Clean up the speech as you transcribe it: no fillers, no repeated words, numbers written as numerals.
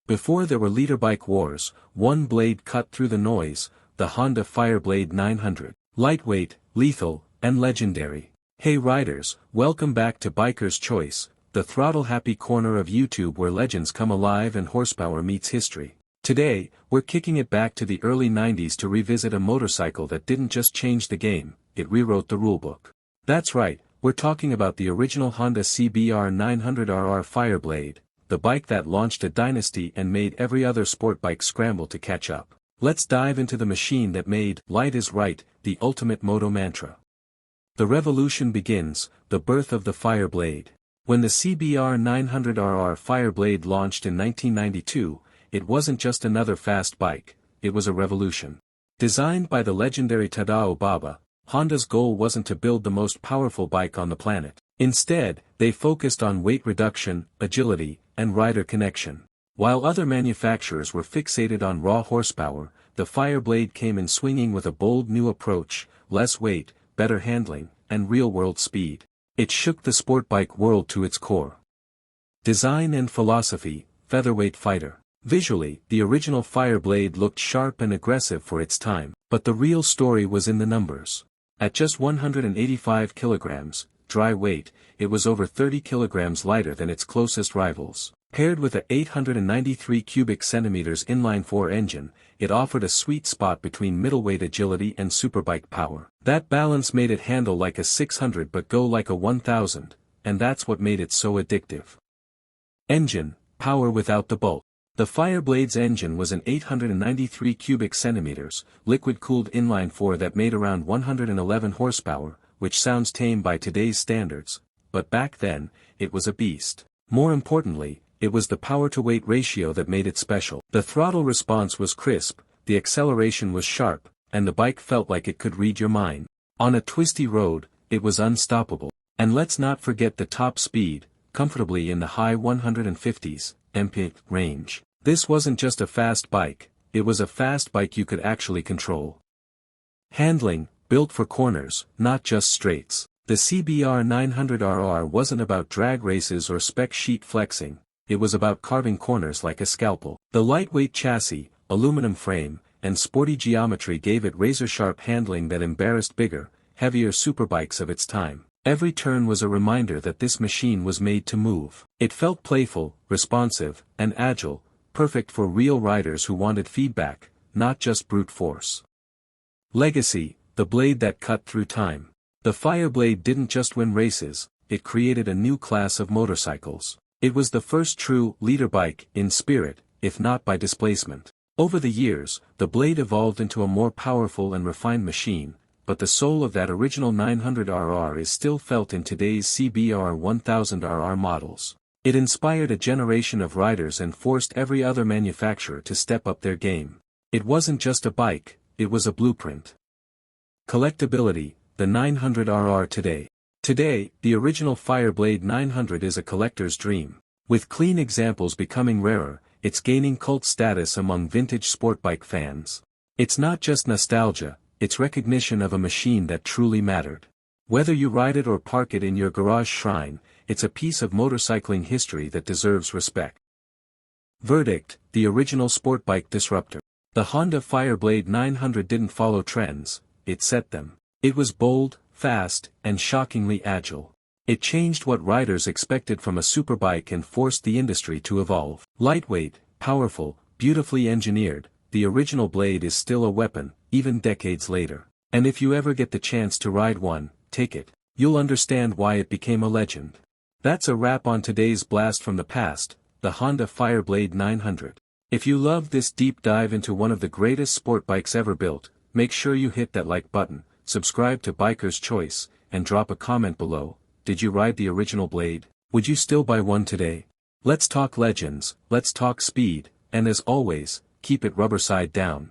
Before there were liter bike wars, one blade cut through the noise, the Honda FireBlade 900. Lightweight, lethal, and legendary. Hey riders, welcome back to Biker's Choice, the throttle-happy corner of YouTube where legends come alive and horsepower meets history. Today, we're kicking it back to the early 90s to revisit a motorcycle that didn't just change the game, it rewrote the rulebook. That's right, we're talking about the original Honda CBR 900RR FireBlade, the bike that launched a dynasty and made every other sport bike scramble to catch up. Let's dive into the machine that made "Light is Right" the ultimate moto mantra. The revolution begins, the birth of the FireBlade. When the CBR 900RR FireBlade launched in 1992, it wasn't just another fast bike, it was a revolution. Designed by the legendary Tadao Baba, Honda's goal wasn't to build the most powerful bike on the planet. Instead, they focused on weight reduction, agility, and rider connection. While other manufacturers were fixated on raw horsepower, the FireBlade came in swinging with a bold new approach, less weight, better handling, and real-world speed. It shook the sport bike world to its core. Design and philosophy, featherweight fighter. Visually, the original FireBlade looked sharp and aggressive for its time, but the real story was in the numbers. At just 185 kilograms, dry weight, it was over 30 kilograms lighter than its closest rivals. Paired with a 893 cubic centimeters inline-4 engine, it offered a sweet spot between middleweight agility and superbike power. That balance made it handle like a 600 but go like a 1000, and that's what made it so addictive. Engine, power without the bulk. The FireBlade's engine was an 893 cubic centimeters, liquid-cooled inline-4 that made around 111 horsepower, which sounds tame by today's standards, but back then, it was a beast. More importantly, it was the power-to-weight ratio that made it special. The throttle response was crisp, the acceleration was sharp, and the bike felt like it could read your mind. On a twisty road, it was unstoppable. And let's not forget the top speed, comfortably in the high 150s mph range. This wasn't just a fast bike, it was a fast bike you could actually control. Handling, built for corners, not just straights. The CBR 900RR wasn't about drag races or spec sheet flexing, it was about carving corners like a scalpel. The lightweight chassis, aluminum frame, and sporty geometry gave it razor-sharp handling that embarrassed bigger, heavier superbikes of its time. Every turn was a reminder that this machine was made to move. It felt playful, responsive, and agile, perfect for real riders who wanted feedback, not just brute force. Legacy, the blade that cut through time. The FireBlade didn't just win races, it created a new class of motorcycles. It was the first true leader bike in spirit, if not by displacement. Over the years, the blade evolved into a more powerful and refined machine, but the soul of that original 900RR is still felt in today's CBR 1000RR models. It inspired a generation of riders and forced every other manufacturer to step up their game. It wasn't just a bike, it was a blueprint. Collectability, the 900RR today. Today, the original FireBlade 900 is a collector's dream. With clean examples becoming rarer, it's gaining cult status among vintage sport bike fans. It's not just nostalgia, it's recognition of a machine that truly mattered. Whether you ride it or park it in your garage shrine, it's a piece of motorcycling history that deserves respect. Verdict, the original sport bike disruptor. The Honda FireBlade 900 didn't follow trends, it set them. It was bold, fast, and shockingly agile. It changed what riders expected from a superbike and forced the industry to evolve. Lightweight, powerful, beautifully engineered, the original blade is still a weapon, even decades later. And if you ever get the chance to ride one, take it. You'll understand why it became a legend. That's a wrap on today's blast from the past, the Honda FireBlade 900. If you loved this deep dive into one of the greatest sport bikes ever built, make sure you hit that like button, subscribe to Biker's Choice, and drop a comment below. Did you ride the original blade? Would you still buy one today? Let's talk legends, let's talk speed, and as always, keep it rubber side down.